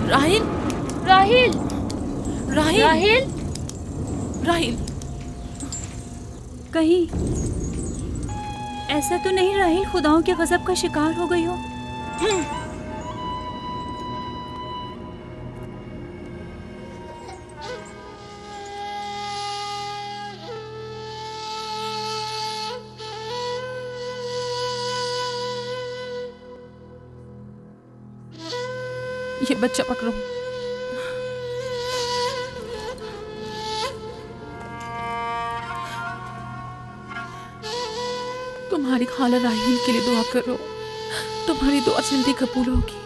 राहिल, राहिल, राहिल, राहिल, राहिल। कहीं ऐसा तो नहीं राहिल खुदाओं के गजब का शिकार हो गई हो? ये बच्चा पकड़ो। तुम्हारी खाला राहिल के लिए दुआ करो, तुम्हारी दुआ जल्दी कबूल होगी।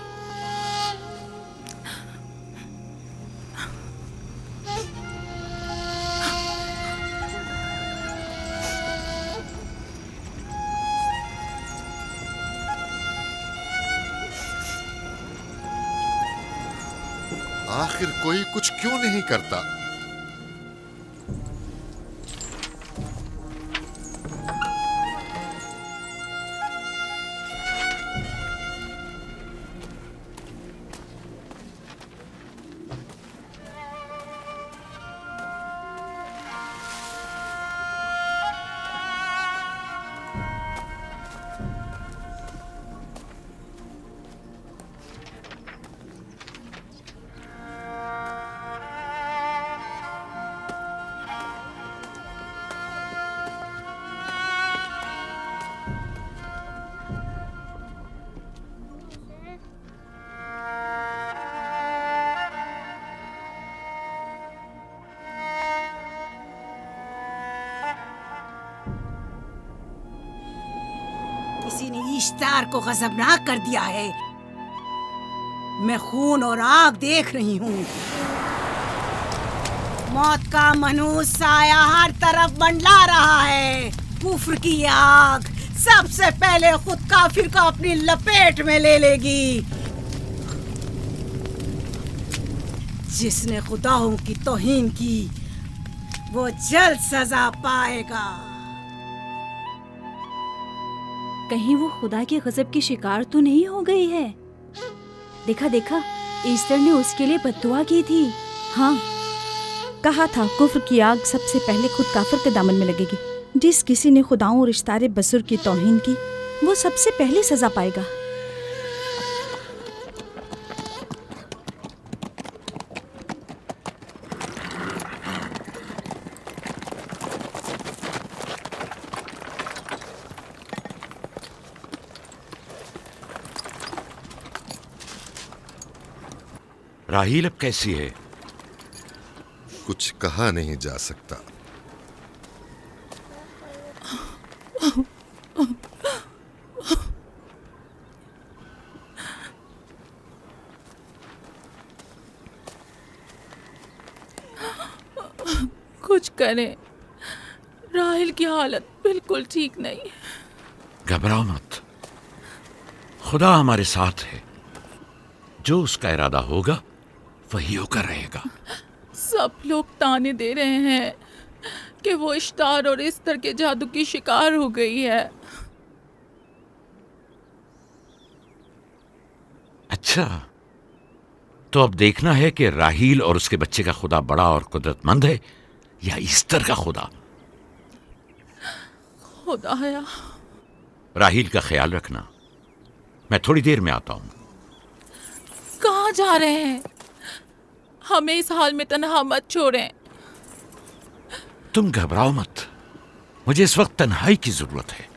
आखिर कोई कुछ क्यों नहीं करता? किसी ने इश्तार को गजबनाक कर दिया है। मैं खून और आग देख रही हूँ। मौत का मनहूस साया हर तरफ मंडला रहा है। कुफ्र की आग सबसे पहले खुद काफिर को अपनी लपेट में ले लेगी। जिसने खुदाओं की तौहीन की वो जल्द सजा पाएगा। कहीं वो खुदा के गजब की शिकार तो नहीं हो गई है? देखा देखा, ईस्टर ने उसके लिए बद्दुआ की थी। हाँ, कहा था कुफ्र की आग सबसे पहले खुद काफिर के दामन में लगेगी। जिस किसी ने खुदाओं और इश्तारे बसुर की तौहीन की वो सबसे पहले सजा पाएगा। राहील अब कैसी है? कुछ कहा नहीं जा सकता। कुछ करें, राहिल की हालत बिल्कुल ठीक नहीं। घबराओ मत, खुदा हमारे साथ है। जो उसका इरादा होगा वही होकर रहेगा। सब लोग ताने दे रहे हैं कि वो इश्तार और इस्तर के जादू की शिकार हो गई है। अच्छा, तो अब देखना है कि राहील और उसके बच्चे का खुदा बड़ा और कुदरतमंद है या ईस्टर का खुदा। खुदाया, राहील का ख्याल रखना। मैं थोड़ी देर में आता हूं। कहाँ जा रहे हैं? हमें इस हाल में तन्हा मत छोड़ें। तुम घबराओ मत, मुझे इस वक्त तन्हाई की जरूरत है।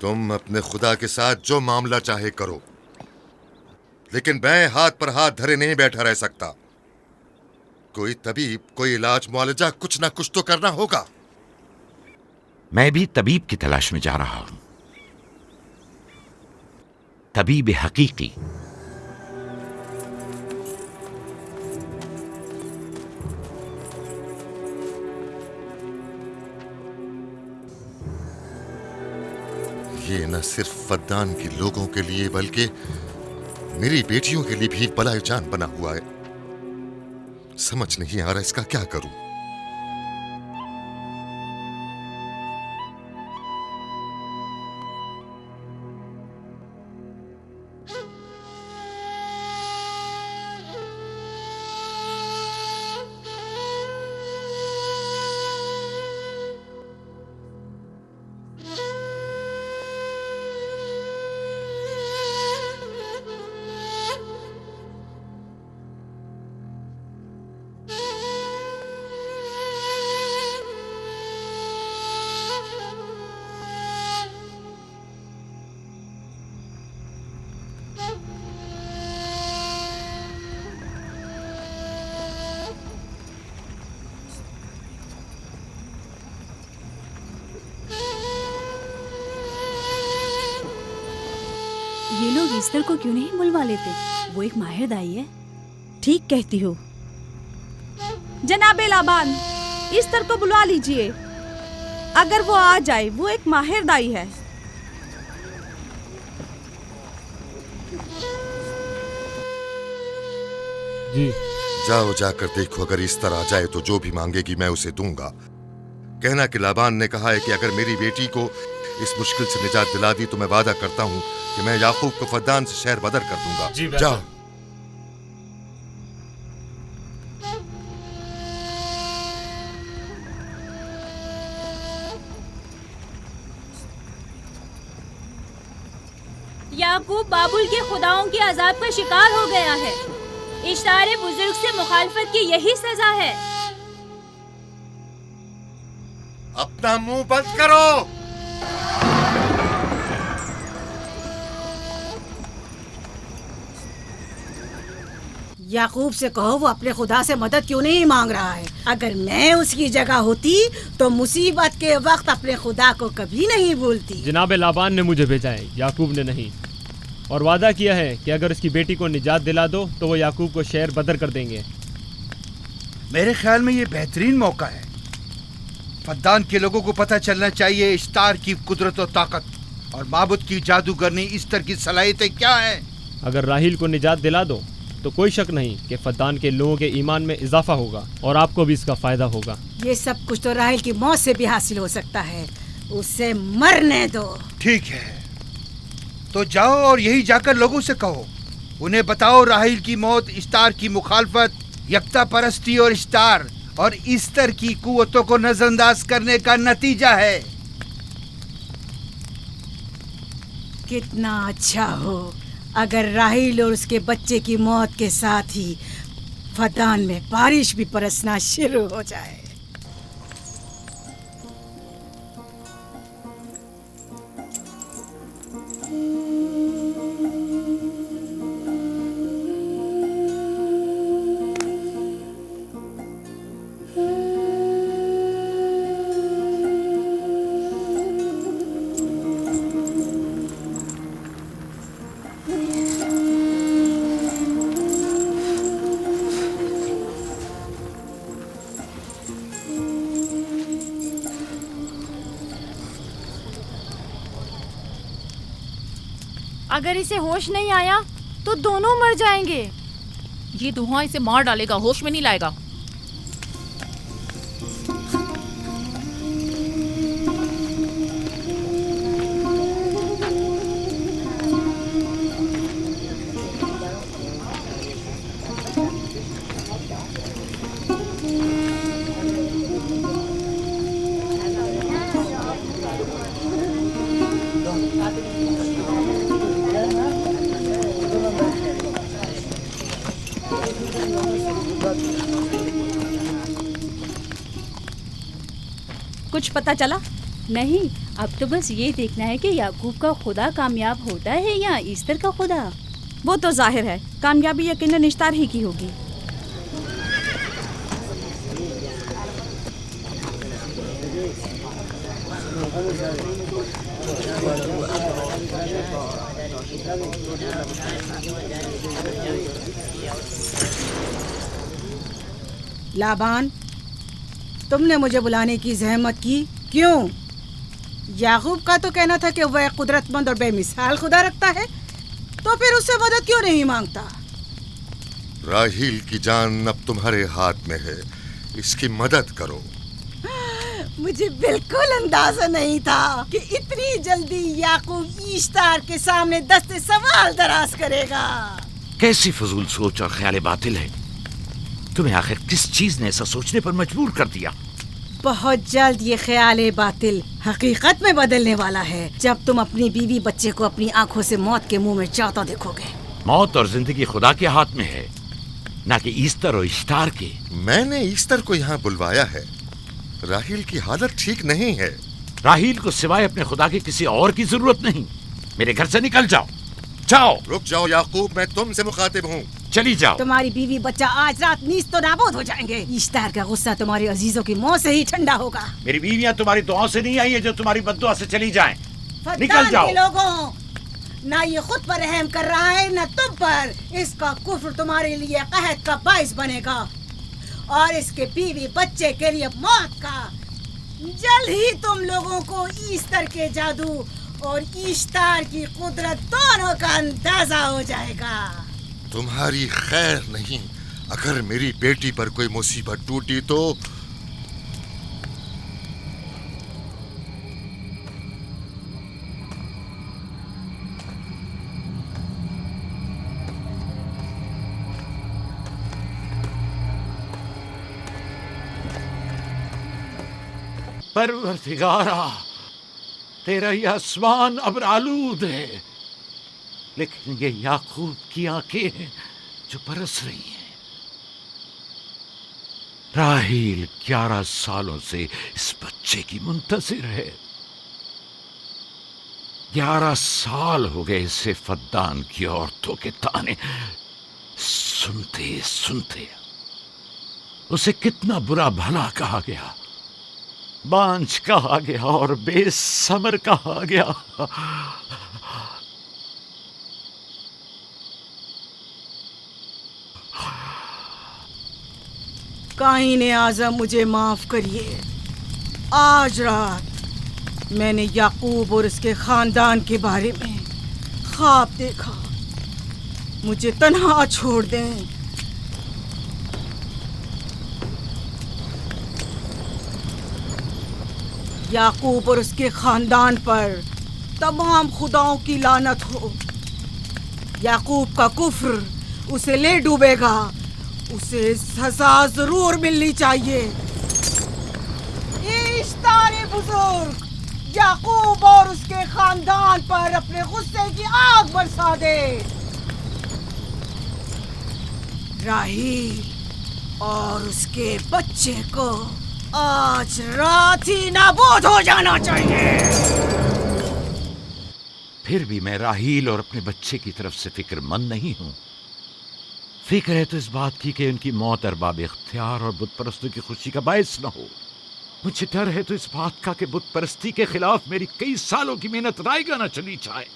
तुम अपने खुदा के साथ जो मामला चाहे करो, लेकिन मैं हाथ पर हाथ धरे नहीं बैठा रह सकता। कोई तबीब, कोई इलाज, मुआलजा, कुछ ना कुछ तो करना होगा। मैं भी तबीब की तलाश में जा रहा हूं, तबीब हकीकी। ये न सिर्फ फद्दान के लोगों के लिए बल्कि मेरी बेटियों के लिए भी बलाए जान बना हुआ है। समझ नहीं आ रहा इसका क्या करूं। ये लोग ईस्टर को क्यों नहीं बुलवा लेते? वो एक माहिर दाई है। ठीक कहती हो। जनाबे लाबान, ईस्टर को बुलवा लीजिए। अगर वो आ जाए, वो एक माहिर दाई है। जी। जाओ जाकर देखो, अगर इस तरह आ जाए तो जो भी मांगेगी मैं उसे दूंगा। कहना कि लाबान ने कहा है कि अगर मेरी बेटी को इस मुश्किल से निजात दिला दी तो मैं वादा करता हूँ कि मैं याकूब को फद्दान से शहर बदर कर दूंगा। जाओ। याकूब बाबुल के खुदाओं के अजाब का शिकार हो गया है। इश्तारे बुजुर्ग से मुखालफत की यही सजा है। अपना मुंह बंद करो। याकूब से कहो वो अपने खुदा से मदद क्यों नहीं मांग रहा है। अगर मैं उसकी जगह होती तो मुसीबत के वक्त अपने खुदा को कभी नहीं भूलती। जनाब लाबान ने मुझे भेजा है, याकूब ने नहीं, और वादा किया है कि अगर उसकी बेटी को निजात दिला दो तो वो याकूब को शहर बदर कर देंगे। मेरे ख्याल में ये बेहतरीन मौका है। फद्दान के लोगों को पता चलना चाहिए इश्तार की कुदरत और ताकत और माबुद की जादूगरनी ईस्टर की सलाहियतें क्या हैं। अगर राहील को निजात दिला दो तो कोई शक नहीं कि फद्दान के लोगों के ईमान में इजाफा होगा और आपको भी इसका फायदा होगा। ये सब कुछ तो राहील की मौत से भी हासिल हो सकता है। उसे मरने दो। ठीक है, तो जाओ और यही जाकर लोगों से कहो, उन्हें बताओ राहील की मौत इश्तार की मुखालफत, यकता परस्ती और इश्तार और ईस्टर की कुव्वतों को नजरअंदाज करने का नतीजा है। कितना अच्छा हो अगर राहील और उसके बच्चे की मौत के साथ ही फद्दान में बारिश भी बरसना शुरू हो जाए। अगर इसे होश नहीं आया तो दोनों मर जाएंगे। ये धुआं इसे मार डालेगा, होश में नहीं लाएगा। कुछ पता चला? नहीं, अब तो बस ये देखना है कि याकूब का खुदा कामयाब होता है या ईस्टर का खुदा। वो तो जाहिर है कामयाबी यकीनन इश्तार ही की होगी। लाबान, तुमने मुझे बुलाने की जहमत की क्यों? याकूब का तो कहना था कि वह कुदरतमंद और बेमिसाल खुदा रखता है, तो फिर उससे मदद क्यों नहीं मांगता? राहील की जान अब तुम्हारे हाथ में है, इसकी मदद करो। मुझे बिल्कुल अंदाजा नहीं था कि इतनी जल्दी याकूब ईश्तार के सामने दस्ते सवाल दराज करेगा। कैसी फजूल सोच और ख्याल बातिल है। तुम्हें आखिर किस चीज ने ऐसा सोचने पर मजबूर कर दिया? बहुत जल्द ये ख्याल बातिल हकीकत में बदलने वाला है, जब तुम अपनी बीवी बच्चे को अपनी आंखों से मौत के मुंह में जाता देखोगे। मौत और जिंदगी खुदा के हाथ में है, ना कि ईस्टर और इश्तार के। मैंने ईस्टर को यहाँ बुलवाया है। राहील की हालत ठीक नहीं है। राहील को सिवाय अपने खुदा के किसी और की जरूरत नहीं। मेरे घर से निकल जाओ। जाओ। रुक जाओ याकूब, मैं तुमसे मुखातिब हूँ। चली जाओ। तुम्हारी बीवी बच्चा आज रात नीज तो नाबूद हो जाएंगे। इश्तार का गुस्सा तुम्हारे अजीजों की मौत से ही ठंडा होगा। मेरी बीवियां तुम्हारी दुआओं से नहीं आई है जो तुम्हारी बद्दुआ से चली जाएं। निकल जाओ। लोगों, ना ये खुद पर रहम कर रहा है न तुम पर। इसका कुफ्र तुम्हारे लिए कहत का बाइस बनेगा और इसके बीवी बच्चे के लिए मौत का। जल्द ही तुम लोगों को ईस्टर के जादू और ईस्टर की कुदरत दोनों का अंदाजा हो जाएगा। तुम्हारी खैर नहीं, अगर मेरी बेटी पर कोई मुसीबत टूटी तो परवरदिगारा, तेरा ये आसमान अब आलूद है, लेकिन ये याकूब की आंखें हैं जो बरस रही हैं। राहील 11 सालों से इस बच्चे की मुंतजिर है। 11 साल हो गए इसे फद्दान की औरतों के ताने सुनते सुनते। उसे कितना बुरा भला कहा गया, बांझ कहा गया और बेसमर कहा गया। काईन आज़म, मुझे माफ करिए। आज रात मैंने याकूब और उसके खानदान के बारे में ख्वाब देखा। मुझे तन्हा छोड़ दें। याकूब और उसके खानदान पर तमाम खुदाओं की लानत हो। याकूब का कुफ्र उसे ले डूबेगा। उसे सजा जरूर मिलनी चाहिए। इश्तारे बुजुर्ग, याकूब और उसके खानदान पर अपने गुस्से की आग बरसा दे। राहील और उसके बच्चे को आज रात ही नाबूद हो जाना चाहिए। फिर भी मैं राहील और अपने बच्चे की तरफ से फिक्रमंद नहीं हूं। फिक्र है तो इस बात की कि उनकी मौत अरबाब इख्तियार और बुत परस्तों की खुशी का बायस न हो। मुझे डर है तो इस बात का कि बुत परस्ती के खिलाफ मेरी कई सालों की मेहनत रायगा न चली जाए।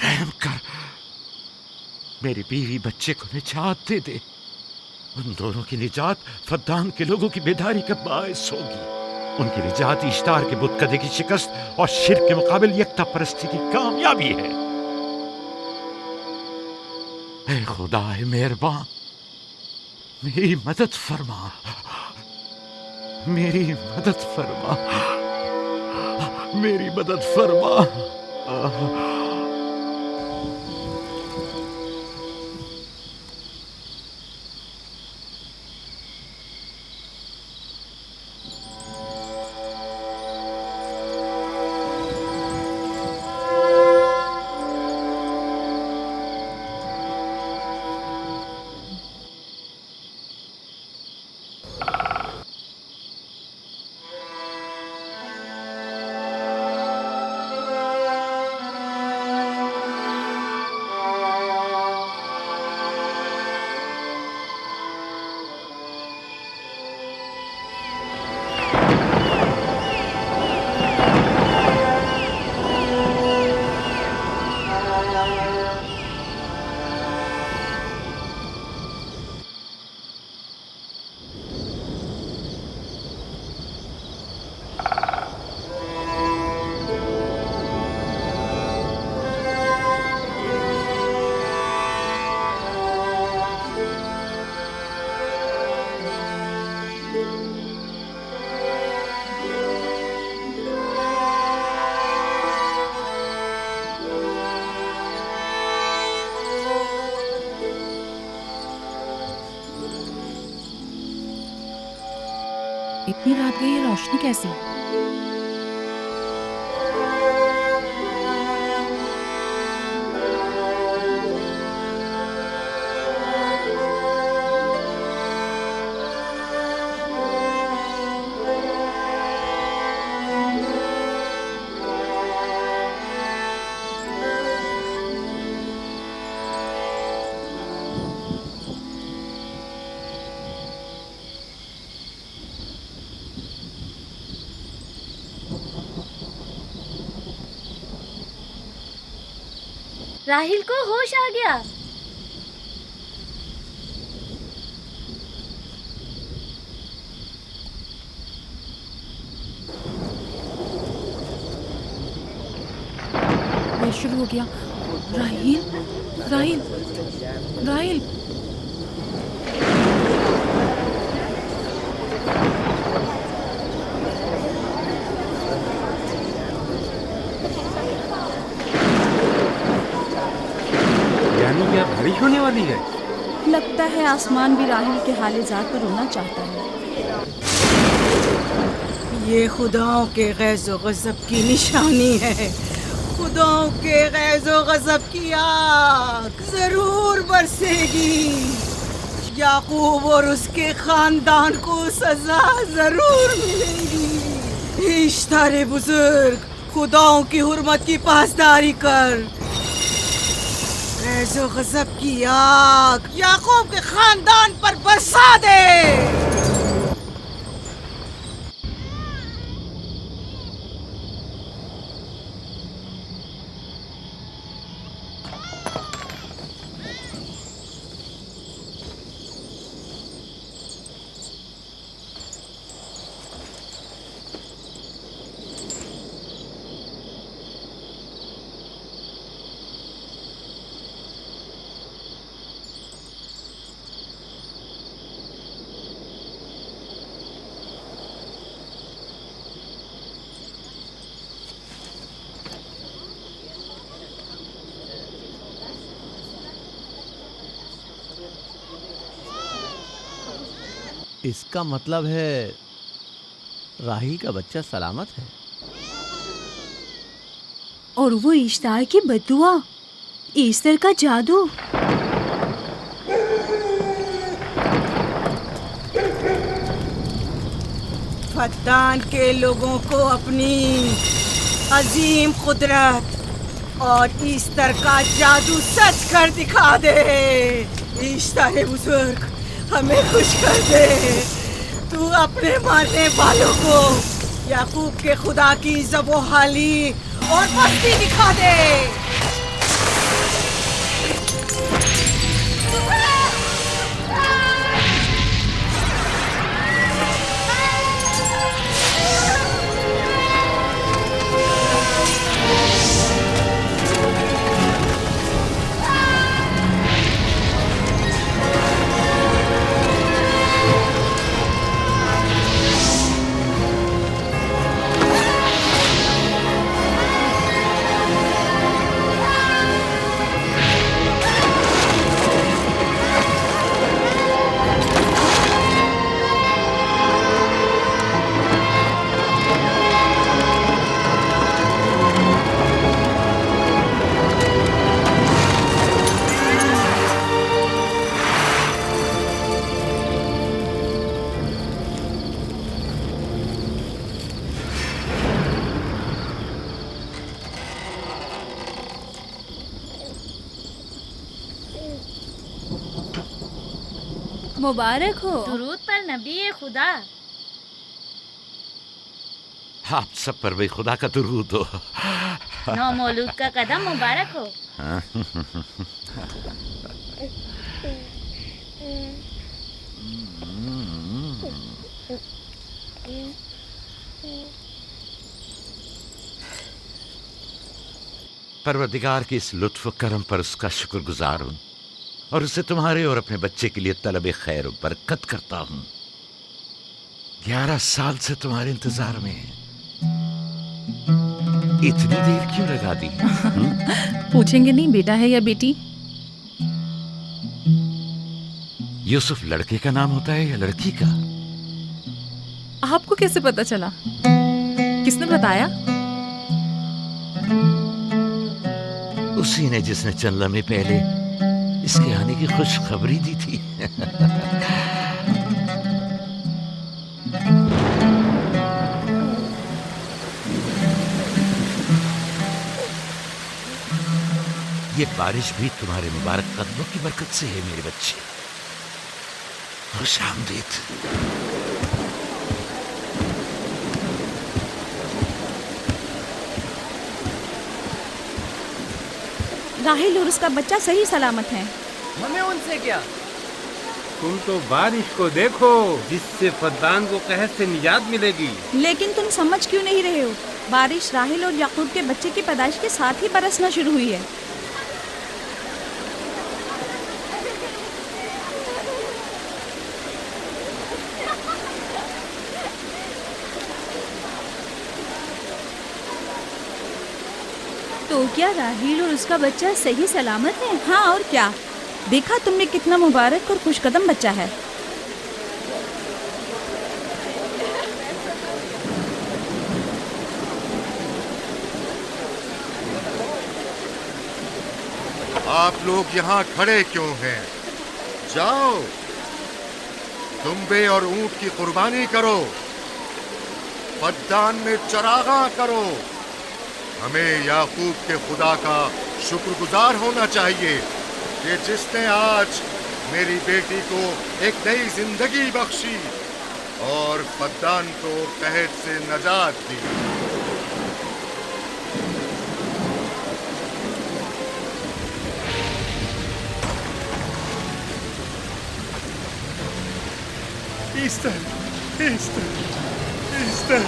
रहम कर, मेरी बीवी बच्चे को निजात दे दे। उन दोनों की निजात फद्दान के लोगों की बेदारी का बायस होगी। उनकी निजात इश्तार के बुत कदे की शिकस्त और शिर्क के मुकाबिल यकता परस्ती की कामयाबी है। ऐ खुदा है मेहरबान, मेरी मदद फरमा, मेरी मदद फरमा, मेरी मदद फरमा। इतनी रात गई, ये रोशनी कैसी? राहिल को होश आ गया। ये शुरू हो गया। राहिल, राहिल, राहिल। यानी क्या बारिश होने वाली है? लगता है आसमान भी राहिल के हाल-ए-ज़ार पर रोना चाहता है। ये खुदाओं के गैज़ो गज़ब की निशानी है। खुदाओं के गैज़ो गज़ब की आग जरूर बरसेगी। याकूब और उसके खानदान को सजा जरूर मिलेगी। इश्तारे बुजुर्ग, खुदाओं की हुर्मत की पासदारी कर। गैज़ो गज़ब की आग याकूब के खानदान पर बरसा दे। इसका मतलब है राहिल का बच्चा सलामत है। और वो इश्तार की बद्दुआ, ईस्टर का जादू। फद्दान के लोगों को अपनी अजीम कुदरत और ईस्टर का जादू सच कर दिखा दे। ईस्टर बुजुर्ग, हमें खुश कर दे। तू अपने मारने वालों को याकूब के खुदा की ज़बोहाली और मस्ती दिखा दे। मुबारक हो। दुरूद पर नबी खुदा। आप सब पर भी खुदा का दुरूद हो। नौ मौलूद का कदम मुबारक हो। परवरदिगार की इस लुत्फ करम पर उसका शुक्रगुजार हूँ और उसे तुम्हारे और अपने बच्चे के लिए तलब खैर और बरकत करता हूँ। 11 साल से तुम्हारे इंतजार में है। इतनी देर क्यों लगा दी? पूछेंगे नहीं बेटा है या बेटी? यूसुफ लड़के का नाम होता है या लड़की का? आपको कैसे पता चला? किसने बताया? उसी ने जिसने चंद लम्हे पहले इसके आने की खुशखबरी दी थी। ये बारिश भी तुम्हारे मुबारक कदमों की बरकत से है मेरे बच्चे। खुश आमदीद। राहिल और उसका बच्चा सही सलामत हैं। हमें उनसे क्या? तुम तो बारिश को देखो, जिससे फद्दान को कहर से निजात मिलेगी। लेकिन तुम समझ क्यों नहीं रहे हो? बारिश राहिल और याकूब के बच्चे की पैदाइश के साथ ही बरसना शुरू हुई है। तो क्या राहिल और उसका बच्चा सही सलामत है? हाँ और क्या, देखा तुमने कितना मुबारक और खुशकदम बच्चा है। आप लोग यहाँ खड़े क्यों हैं? जाओ, दुम्बे और ऊंट की कुर्बानी करो, फद्दान में चरागा करो। हमें याकूब के खुदा का शुक्रगुजार होना चाहिए कि जिसने आज मेरी बेटी को एक नई जिंदगी बख्शी और फद्दान को कहर से नजात दी। Easter, Easter, Easter.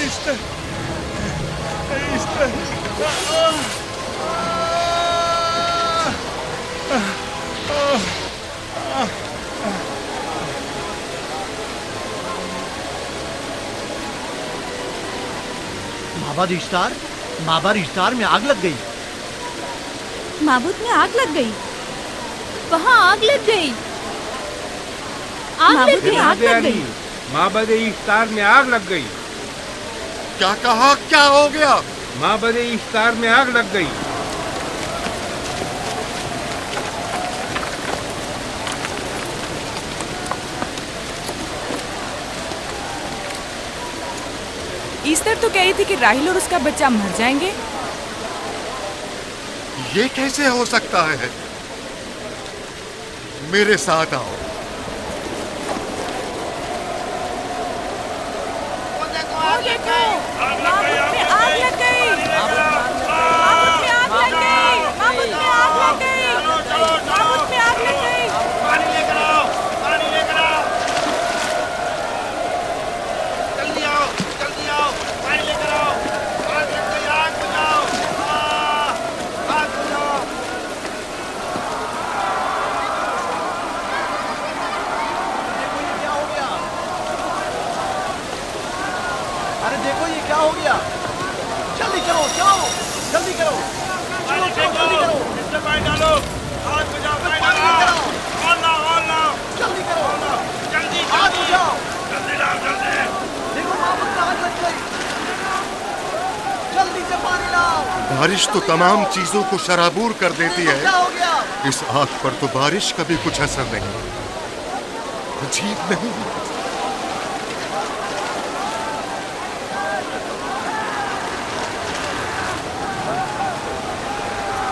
Easter, Easter. माबाद इश्तार, माबाद इश्तार में आग लग गई। माबूद में आग लग गई। वहाँ आग लग गई। माबूद में आग लग गई। माबद इफ्तार में आग लग गई। क्या कहा? क्या हो गया? माबद इफ्तार में आग लग गई। ईस्टर तो कह रही थी कि राहिल और उसका बच्चा मर जाएंगे। ये कैसे हो सकता है? मेरे साथ आओ। बारिश तो तमाम चीजों को शराबूर कर देती है, इस आग पर तो बारिश का भी कुछ असर नहीं। अजीब नहीं?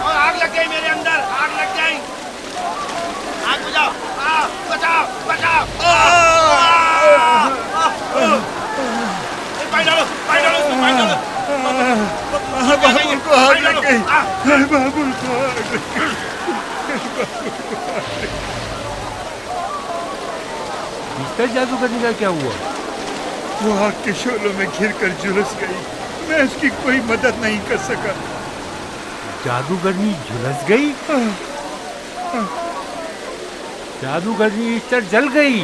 और आग लग गई मेरे अंदर, आग लग गई। आग बुझाओ, बचाओ, बचाओ। पानी डालो, पानी डालो, पानी डालो। बाबुल को आग लग गई। बाबुल को आग लग गई। ईस्टर जादूगरनी का क्या हुआ? वो आग के शोलों में घिरकर झुलस गई। मैं उसकी कोई मदद नहीं कर सका। जादूगरनी झुलस गई? जादूगरनी ईस्टर जल गई।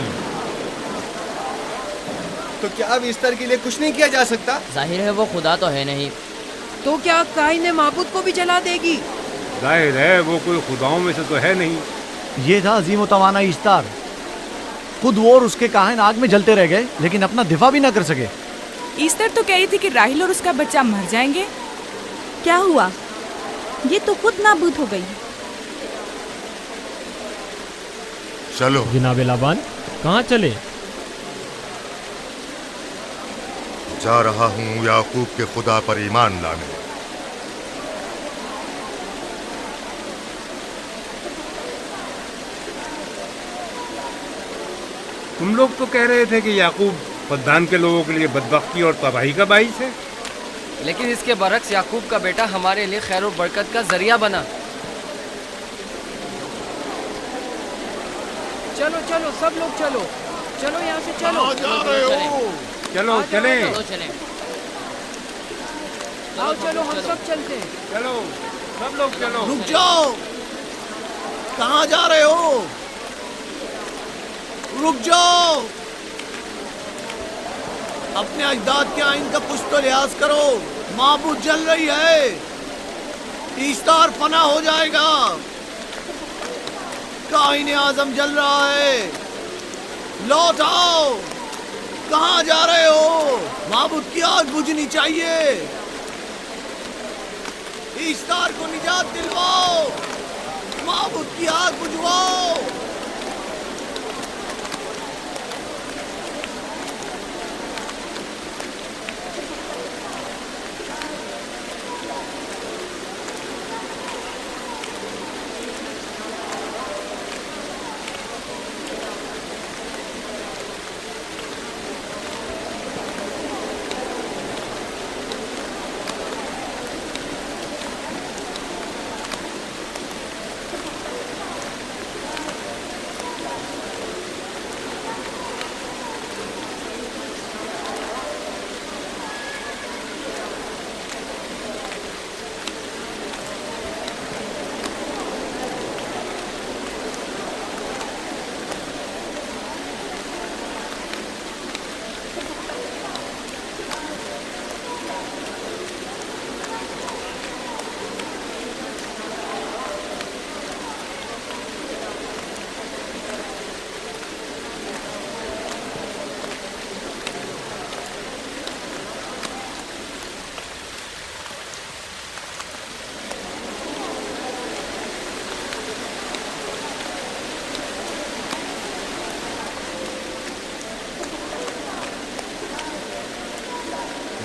तो क्या अब ईस्टर के लिए कुछ नहीं किया जा सकता? जाहिर है वो खुदा तो है नहीं। तो क्या काइन माबूद को भी जला देगी? जाहिर है वो कोई खुदाओं में से तो है नहीं। ये था अजीम व तवाना इश्तार। खुद वो और उसके काहिन आग में जलते रह गए, लेकिन अपना दिफा भी ना कर सके। ईस्टर तो कह रही थी कि राहिल और उसका बच्चा मर जाएंगे। क्या हुआ? ये तो खुद नाबूद हो गई। चलो जनाब लाबान, कहाँ चले? जा रहा हूँ याकूब के खुदा पर ईमान लाने। तुम लोग तो कह रहे थे कि याकूब फद्दान के लोगों के लिए बदबख्ती और तबाही का बाइस है। लेकिन इसके बरक्स याकूब का बेटा हमारे लिए खैर और बरकत का जरिया बना। चलो चलो सब लोग चलो, चलो यहाँ से चलो। चलो चले। चलो चले। आओ चलो हम सब चलते हैं। चलो सब लोग चलो। रुक जाओ, कहाँ जा रहे हो? रुक जाओ, अपने अजदाद के आइन का कुछ तो लिहाज करो। माबूद जल रही है, ईस्तार फना हो जाएगा। काइन आजम जल रहा है, लौट आओ। कहाँ जा रहे हो? माबूद की आग बुझनी चाहिए। ईस्तार को निजात दिलवाओ, माबूद की आग बुझवाओ।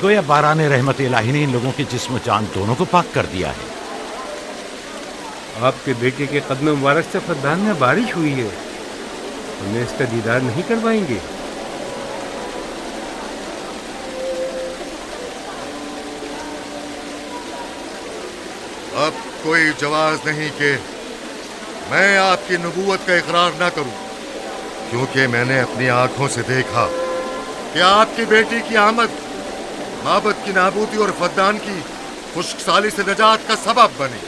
गोया बाराने रहमत इलाही ने इन लोगों के जिस्म जान दोनों को पाक कर दिया है। आपके बेटे के कदम मुबारक से फद्दान में बारिश हुई है, हमें इसका दीदार नहीं करवाएंगे? अब कोई जवाज नहीं कि मैं आपकी नबूवत का इकरार ना करूं, क्योंकि मैंने अपनी आंखों से देखा कि आपकी बेटी की आमद माबद की नाबूदी और फद्दान की खुश्कसाली से निजात का सबब बनी।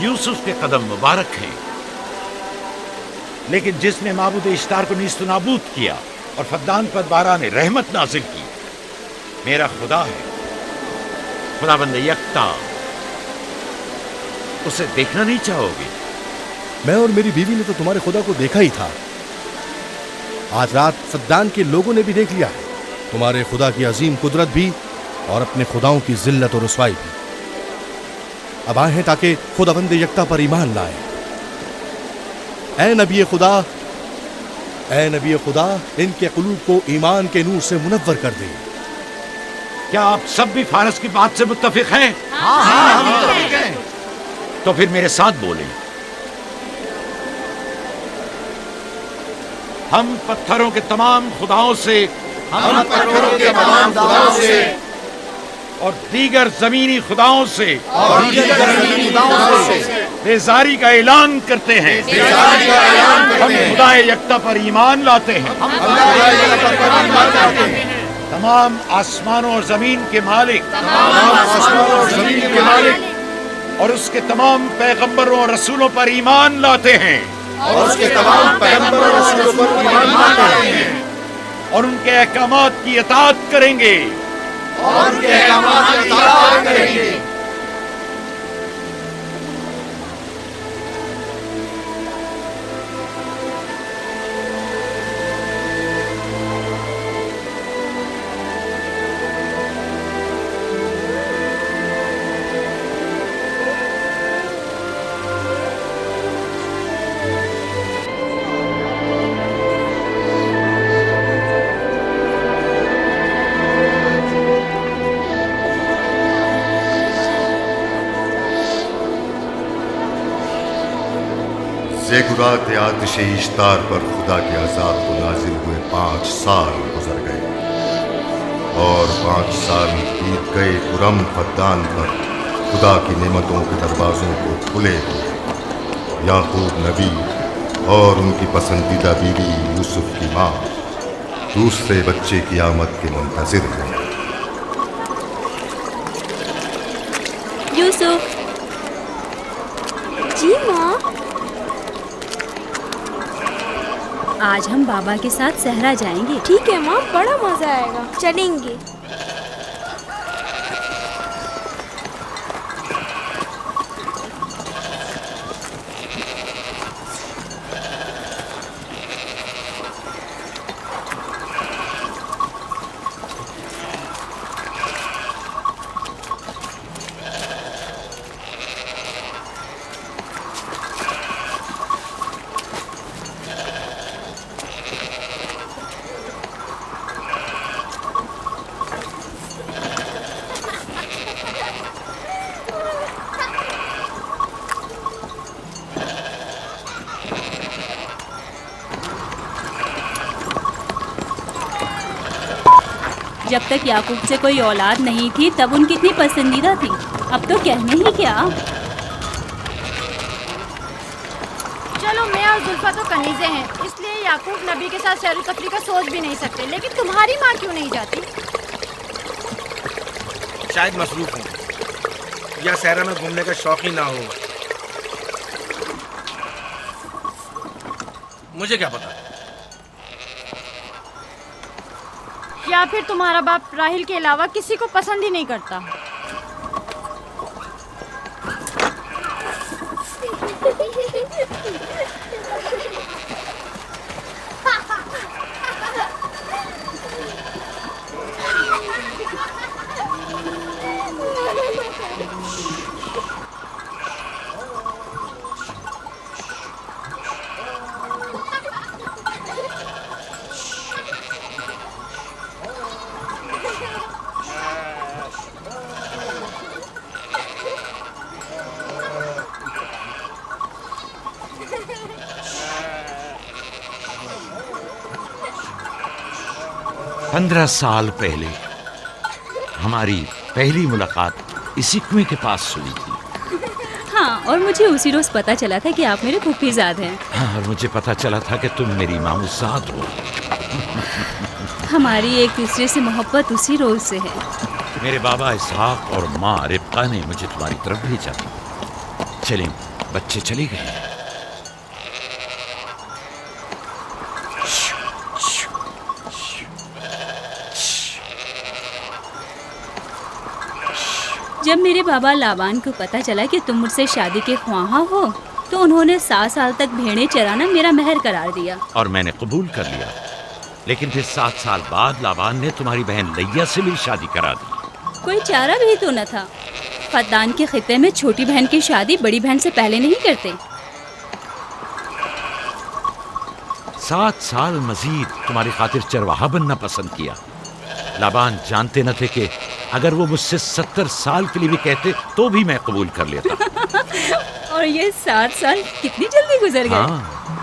यूसुफ के कदम मुबारक हैं, लेकिन जिसने माबूद इश्तार को नीस्त नाबूद किया और फद्दान पर बारा ने रहमत नाजिल की, मेरा खुदा है, खुदाबंद यकता। उसे देखना नहीं चाहोगे? मैं और मेरी बीवी ने तो तुम्हारे खुदा को देखा ही था। आज रात फद्दान के लोगों ने भी देख लिया है तुम्हारे खुदा की अजीम कुदरत भी और अपने खुदाओं की जिल्लत और रुसवाई भी। अब आए हैं ताकि खुदाबंद यकता पर ईमान लाए। ऐ नबी खुदा, इनके कुलूब को ईमान के नूर से मुनव्वर कर दे। क्या आप सब भी फारस की बात से मुत्तफिक हैं? हाँ, हम मुत्तफिक हैं। तो फिर मेरे साथ बोलें। हम पत्थरों के तमाम खुदाओं से और दीगर जमीनी खुदाओं से बेजारी का ऐलान करते हैं। हम खुदा यकता पर ईमान लाते हैं। तमाम आसमानों और जमीन के मालिक और उसके तमाम पैगंबरों और रसूलों पर ईमान लाते हैं और उनके अहकामात की इताअत करेंगे। बेगुरात आतिशे इश्तार पर खुदा के अजाब को नाजिल हुए 5 साल गुजर गए और 5 साल बीत गए कुरम फद्दान पर खुदा की नेमतों के दरवाजों को खुले हुए। याकूब नबी और उनकी पसंदीदा बीवी यूसुफ की माँ दूसरे बच्चे की आमद के मुंतजिर हैं। यूसुफ। जी माँ। आज हम बाबा के साथ सहरा जाएंगे। ठीक है माँ, बड़ा मजा आएगा, चलेंगे। जब तक याकूब से कोई औलाद नहीं थी तब उनकी इतनी पसंदीदा थी, अब तो कहने ही क्या। चलो, मैं और जुल्फा तो कनीज़े हैं, इसलिए याकूब नबी के साथ सैर तफरी का सोच भी नहीं सकते। लेकिन तुम्हारी माँ क्यों नहीं जाती? शायद मसरूफ हूँ या सहरा में घूमने का शौक ही ना हो, मुझे क्या पता। या फिर तुम्हारा बाप राहिल के अलावा किसी को पसंद ही नहीं करता। पंद्रह साल पहले हमारी पहली मुलाकात इसी कुएं के पास हुई थी। हाँ, और मुझे उसी रोज पता चला था कि आप मेरे फूफीजाद हैं। हाँ, और मुझे पता चला था कि तुम मेरी मामूजाद हो। हमारी एक दूसरे से मोहब्बत उसी रोज से है। मेरे बाबा इसहाक और माँ रिब्का ने मुझे तुम्हारी तरफ भेजा था। चलें, बच्चे चले गए। जब मेरे बाबा लाबान को पता चला कि तुम मुझसे शादी के ख्वाहा हो तो उन्होंने 7 साल तक भेड़ें चराना मेरा महर करार दिया। और मैंने कबूल कर लिया। लेकिन फिर 7 साल बाद लाबान ने तुम्हारी बहन लैया से मेरी शादी करा दी। कोई चारा भी तो न था। फद्दान के खित्ते में छोटी बहन की शादी बड़ी बहन से पहले नहीं करते। 7 साल मजीद तुम्हारी खातिर चरवाहा बनना पसंद किया। लाबान जानते न थे कि अगर वो मुझसे 70 साल के लिए भी कहते तो भी मैं कबूल कर लेता। और ये 7 साल कितनी जल्दी गुजर गए। हाँ,